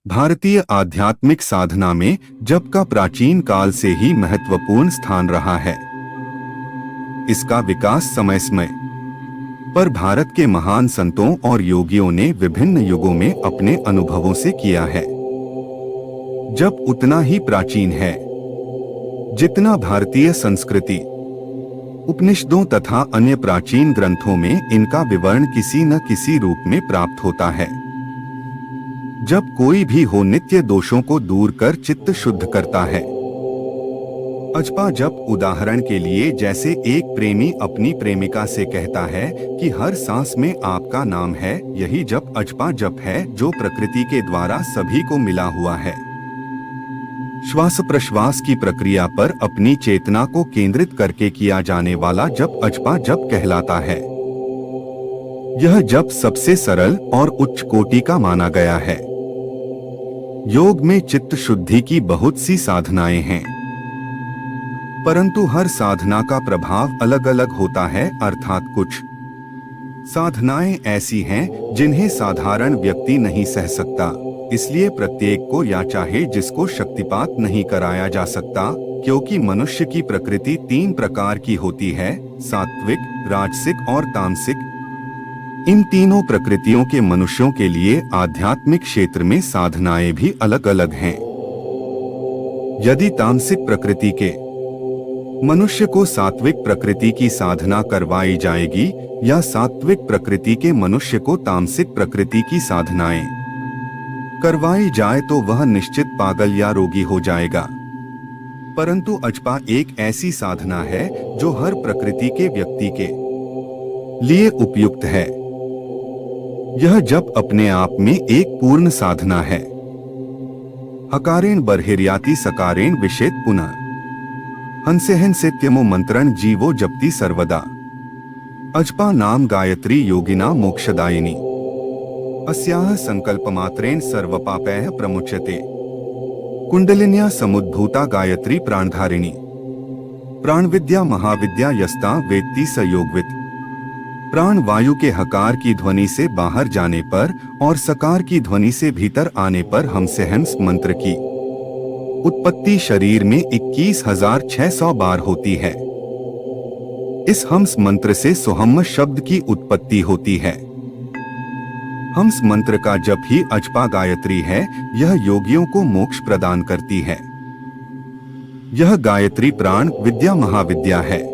भारतीय आध्यात्मिक साधना में जप का प्राचीन काल से ही महत्वपूर्ण स्थान रहा है। इसका विकास समय समय पर भारत के महान संतों और योगियों ने विभिन्न युगों में अपने अनुभवों से किया है। जप उतना ही प्राचीन है जितना भारतीय संस्कृति, उपनिषदों तथा अन्य प्राचीन ग्रंथों में इनका विवरण किसी न किसी रूप में प्राप्त होता है। जब कोई भी हो नित्य दोषों को दूर कर चित्त शुद्ध करता है। अजपा जप उदाहरण के लिए जैसे एक प्रेमी अपनी प्रेमिका से कहता है कि हर सांस में आपका नाम है, यही जप अजपा जप है जो प्रकृति के द्वारा सभी को मिला हुआ है। श्वास प्रश्वास की प्रक्रिया पर अपनी चेतना को केंद्रित करके किया जाने वाला जप अजपा जप कहलाता है। यह जप सबसे सरल और उच्च कोटि का माना गया है। योग में चित्त शुद्धि की बहुत सी साधनाएं हैं, परंतु हर साधना का प्रभाव अलग अलग होता है। अर्थात कुछ साधनाएं ऐसी हैं जिन्हें साधारण व्यक्ति नहीं सह सकता, इसलिए प्रत्येक को या चाहे जिसको शक्तिपात नहीं कराया जा सकता, क्योंकि मनुष्य की प्रकृति 3 प्रकार की होती है, सात्विक, राजसिक और तामसिक। इन तीनों प्रकृतियों के मनुष्यों के लिए आध्यात्मिक क्षेत्र में साधनाएं भी अलग अलग हैं। यदि तामसिक प्रकृति के मनुष्य को सात्विक प्रकृति की साधना करवाई जाएगी या सात्विक प्रकृति के मनुष्य को तामसिक प्रकृति की साधनाएं करवाई जाए तो वह निश्चित पागल या रोगी हो जाएगा। परंतु अजपा एक ऐसी साधना है जो हर प्रकृति के व्यक्ति के लिए उपयुक्त है। यह जप अपने आप में एक पूर्ण साधना है। हकारेण बर्हिर्याति सकारेण विषेद पुनः हंसेहन सेत्यमो मंत्रण जीवो जपति सर्वदा। अजपा नाम गायत्री योगिना मोक्षदायिनी। अस्याः संकल्पमात्रेण सर्वपापैः प्रमुच्यते। कुंडलिन्या समुद्भूता गायत्री प्राणधारिणी। प्राणविद्या महाविद्या यस्ता वेत्ति स योगवित्। प्राण वायु के हकार की ध्वनि से बाहर जाने पर और सकार की ध्वनि से भीतर आने पर हमसेहंस मंत्र की उत्पत्ति शरीर में 21,600 बार होती है। इस हंस मंत्र से सोहम शब्द की उत्पत्ति होती है। हंस मंत्र का जप ही अजपा गायत्री है। यह योगियों को मोक्ष प्रदान करती है। यह गायत्री प्राण विद्या महाविद्या है।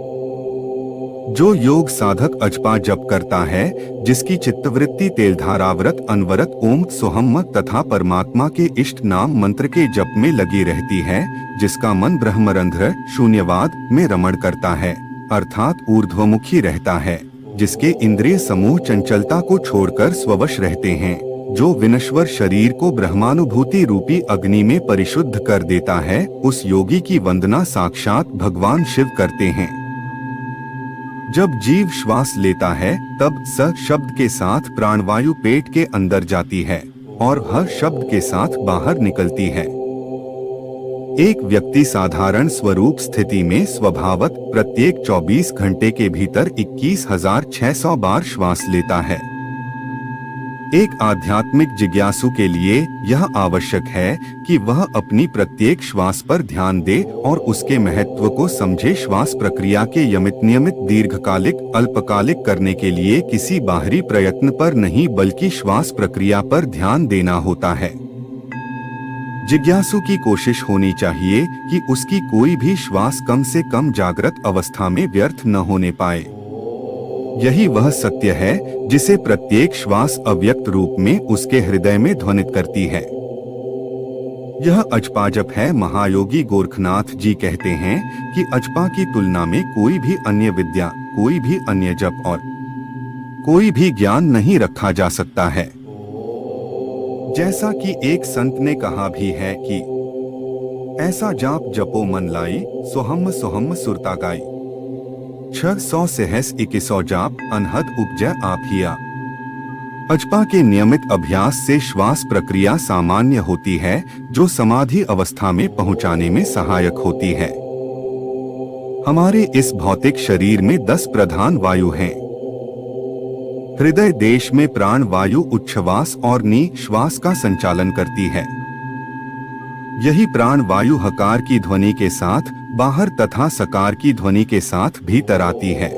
जो योग साधक अजपा जप करता है, जिसकी चित्तवृत्ति तेलधाराव्रत अनवरत ओम सोहम तथा परमात्मा के इष्ट नाम मंत्र के जप में लगी रहती है, जिसका मन ब्रह्मरंध्र शून्यवाद में रमण करता है, अर्थात ऊर्ध्वमुखी रहता है, जिसके इंद्रिय समूह चंचलता को छोड़कर स्ववश रहते हैं, जो विनश्वर शरीर को ब्रह्मानुभूति रूपी अग्नि में परिशुद्ध कर देता है, उस योगी की वंदना साक्षात भगवान शिव करते हैं। जब जीव श्वास लेता है तब स शब्द के साथ प्राणवायु पेट के अंदर जाती है और ह शब्द के साथ बाहर निकलती है। एक व्यक्ति साधारण स्वरूप स्थिति में स्वभावत प्रत्येक 24 घंटे के भीतर 21,600 बार श्वास लेता है। एक आध्यात्मिक जिज्ञासु के लिए यह आवश्यक है कि वह अपनी प्रत्येक श्वास पर ध्यान दे और उसके महत्व को समझे। श्वास प्रक्रिया के नियमित दीर्घकालिक अल्पकालिक करने के लिए किसी बाहरी प्रयत्न पर नहीं बल्कि श्वास प्रक्रिया पर ध्यान देना होता है। जिज्ञासु की कोशिश होनी चाहिए कि उसकी कोई भी श्वास कम से कम जागृत अवस्था में व्यर्थ न होने पाए। यही वह सत्य है जिसे प्रत्येक श्वास अव्यक्त रूप में उसके हृदय में ध्वनित करती है। यह अजपा जप है। महायोगी गोरखनाथ जी कहते हैं कि अजपा की तुलना में कोई भी अन्य विद्या, कोई भी अन्य जप और कोई भी ज्ञान नहीं रखा जा सकता है। जैसा कि एक संत ने कहा भी है कि ऐसा जाप जपो मन लाई, सोहम सोहम सुरता गाई। 600 सहस 2100 जाप अनहद उपजय आफिया। अजपा के नियमित अभ्यास से श्वास प्रक्रिया सामान्य होती है, जो समाधि अवस्था में पहुंचाने में सहायक होती है। हमारे इस भौतिक शरीर में 10 प्रधान वायु हैं। हृदय देश में प्राण वायु उच्छ्वास और निश्वास का संचालन करती है। यही प्राण वायु हकार की ध्वनि के साथ बाहर तथा सकार की ध्वनि के साथ भीतर आती है।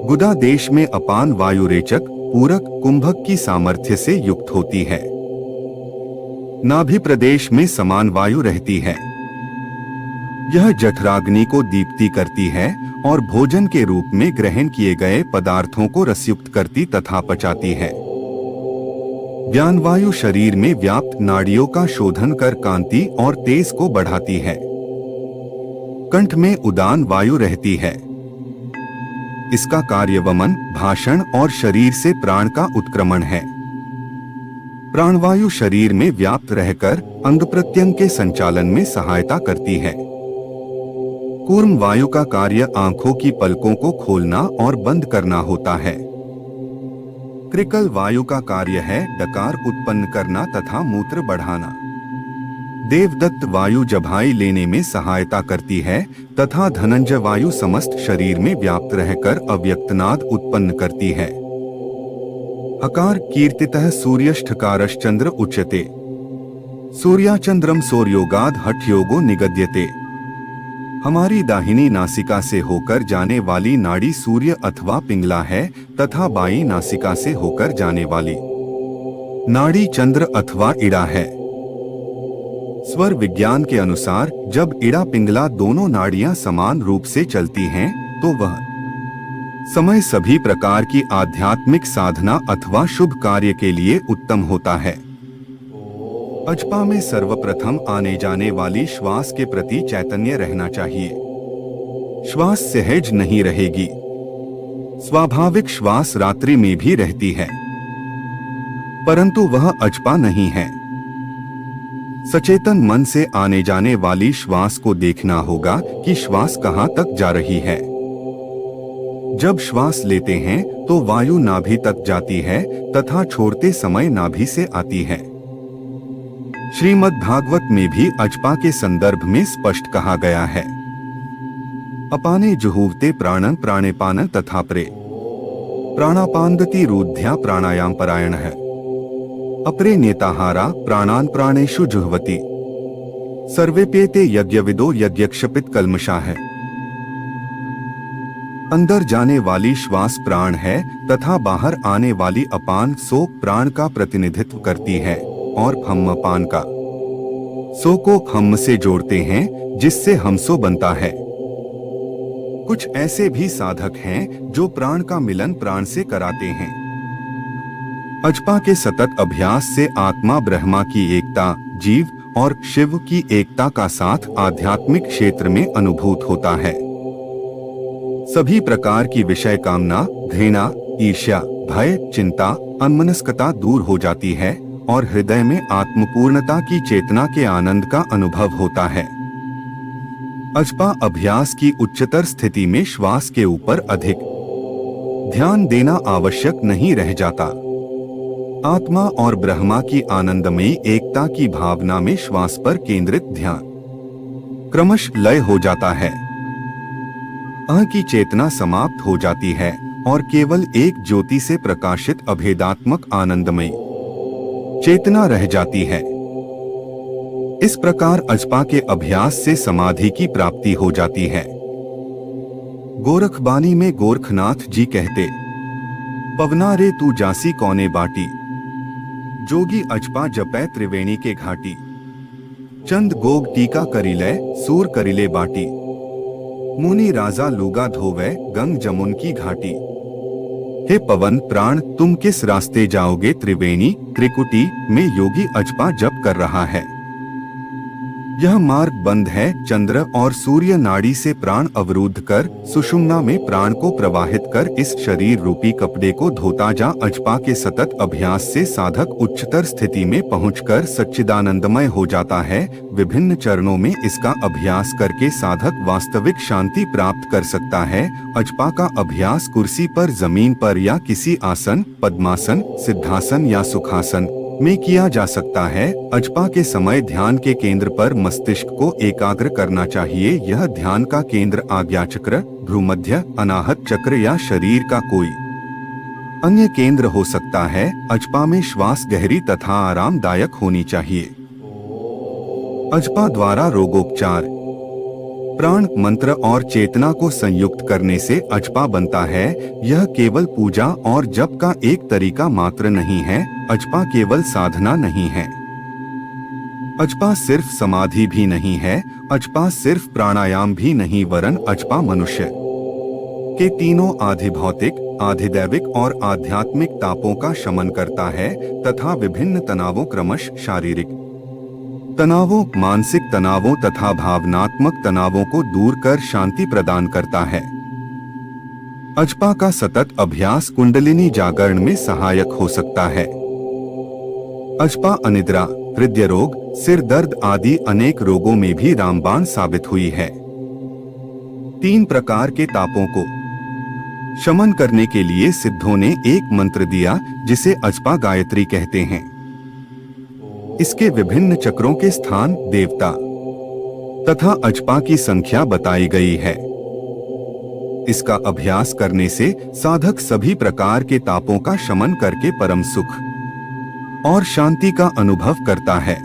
गुदा देश में अपान वायु रेचक पूरक कुंभक की सामर्थ्य से युक्त होती है। नाभि प्रदेश में समान वायु रहती है। यह जठराग्नि को दीप्ति करती है और भोजन के रूप में ग्रहण किए गए पदार्थों को रसयुक्त करती तथा पचाती है। ज्ञानवायु शरीर में व्याप्त नाड़ियों का शोधन कर कांति और तेज को बढ़ाती है। कंठ में उदान वायु रहती है। इसका कार्य वमन, भाषण और शरीर से प्राण का उत्क्रमण है। प्राणवायु शरीर में व्याप्त रहकर अंग प्रत्यंग के संचालन में सहायता करती है। कूर्म वायु का कार्य आंखों की पलकों को खोलना और बंद करना होता है। कृकल वायु का कार्य है डकार उत्पन्न करना तथा मूत्र बढ़ाना। देवदत्त वायु जभाई लेने में सहायता करती है तथा धनंजय वायु समस्त शरीर में व्याप्त रहकर अव्यक्तनाद उत्पन्न करती है। हकार कीर्तितः सूर्यष्ठकारश्चंद्र उच्यते, सूर्याचंद्रम सौर्योगाद हठ योगो निगद्यते। हमारी दाहिनी नासिका से होकर जाने वाली नाड़ी सूर्य अथवा पिंगला है तथा बाईं नासिका से होकर जाने वाली नाड़ी चंद्र अथवा इड़ा है। स्वर विज्ञान के अनुसार जब इड़ा पिंगला दोनों नाड़ियां समान रूप से चलती हैं, तो वह समय सभी प्रकार की आध्यात्मिक साधना अथवा शुभ कार्य के लिए उत्तम होता है। अजपा में सर्वप्रथम आने जाने वाली श्वास के प्रति चैतन्य रहना चाहिए। श्वास सहज नहीं रहेगी। स्वाभाविक श्वास रात्रि में भी रहती है, परंतु वह अजपा नहीं है। सचेतन मन से आने जाने वाली श्वास को देखना होगा कि श्वास कहाँ तक जा रही है। जब श्वास लेते हैं तो वायु नाभि तक जाती है तथा छोड़ते समय नाभि से आती है। श्रीमद् भागवत में भी अजपा के संदर्भ में स्पष्ट कहा गया है, अपाने जुहूवते प्राणन प्राणेपान तथा प्रे प्राणापानदति रूद्ध्या प्राणायाम परायण है। अपरे नेताहारा प्राणान प्राणेषु जुह्वति सर्वेप्येते यज्ञविदो यज्ञक्षपित कल्मषा है। अंदर जाने वाली श्वास प्राण है तथा बाहर आने वाली अपान सो प्राण का प्रतिनिधित्व करती है और फम्म पान का सो को खम्म से जोड़ते हैं जिससे हमसो बनता है। कुछ ऐसे भी साधक हैं जो प्राण का मिलन प्राण से कराते हैं। अजपा के सतत अभ्यास से आत्मा ब्रह्मा की एकता, जीव और शिव की एकता का साथ आध्यात्मिक क्षेत्र में अनुभूत होता है। सभी प्रकार की विषय कामना, घृणा, ईर्ष्या, भय, चिंता, अनमनस्कता दूर हो जाती है और हृदय में आत्मपूर्णता की चेतना के आनंद का अनुभव होता है। अजपा अभ्यास की उच्चतर स्थिति में श्वास के ऊपर अधिक ध्यान देना आवश्यक नहीं रह जाता। आत्मा और ब्रह्मा की आनंदमयी एकता की भावना में श्वास पर केंद्रित ध्यान क्रमश लय हो जाता है। अह की चेतना समाप्त हो जाती है और केवल एक ज्योति से प्रकाशित अभेदात्मक आनंदमयी चेतना रह जाती है। इस प्रकार अजपा के अभ्यास से समाधि की प्राप्ति हो जाती है। गोरखबानी में गोरखनाथ जी कहते, पवना रे तू जासी कौने बाटी, जोगी अजपा जपै त्रिवेणी के घाटी। चंद गोग टीका करिले सूर करिले बाटी, मुनि राजा लूगा धोवे गंग जमुन की घाटी। हे पवन प्राण, तुम किस रास्ते जाओगे? त्रिवेणी त्रिकुटी में योगी अजपा जप कर रहा है। यह मार्ग बंद है। चंद्र और सूर्य नाड़ी से प्राण अवरुद्ध कर सुषुम्ना में प्राण को प्रवाहित कर इस शरीर रूपी कपड़े को धोता जा। अजपा के सतत अभ्यास से साधक उच्चतर स्थिति में पहुंचकर सच्चिदानंदमय हो जाता है। विभिन्न चरणों में इसका अभ्यास करके साधक वास्तविक शांति प्राप्त कर सकता है। अजपा का अभ्यास कुर्सी पर, जमीन पर या किसी आसन, पद्मासन, सिद्धासन या सुखासन में किया जा सकता है। अजपा के समय ध्यान के केंद्र पर मस्तिष्क को एकाग्र करना चाहिए। यह ध्यान का केंद्र आज्ञाचक्र, भ्रूमध्य, अनाहत चक्र या शरीर का कोई अन्य केंद्र हो सकता है। अजपा में श्वास गहरी तथा आरामदायक होनी चाहिए। अजपा द्वारा रोगोपचार। प्राण मंत्र और चेतना को संयुक्त करने से अजपा बनता है। यह केवल पूजा और जप का एक तरीका मात्र नहीं है। अजपा केवल साधना नहीं है। अजपा सिर्फ समाधि भी नहीं है। अजपा सिर्फ प्राणायाम भी नहीं, वरन अजपा मनुष्य के तीनों आधिभौतिक, आधिदैविक और आध्यात्मिक तापों का शमन करता है तथा विभिन्न तनावों, क्रमश शारीरिक तनावों, मानसिक तनावों तथा भावनात्मक तनावों को दूर कर शांति प्रदान करता है। अजपा का सतत अभ्यास कुंडलिनी जागरण में सहायक हो सकता है। अजपा अनिद्रा, हृदय रोग, सिर दर्द आदि अनेक रोगों में भी रामबाण साबित हुई है। 3 प्रकार के तापों को शमन करने के लिए सिद्धों ने एक मंत्र दिया जिसे अजपा गायत्री कहते हैं। इसके विभिन्न चक्रों के स्थान, देवता तथा अजपा की संख्या बताई गई है। इसका अभ्यास करने से साधक सभी प्रकार के तापों का शमन करके परम सुख और शांति का अनुभव करता है।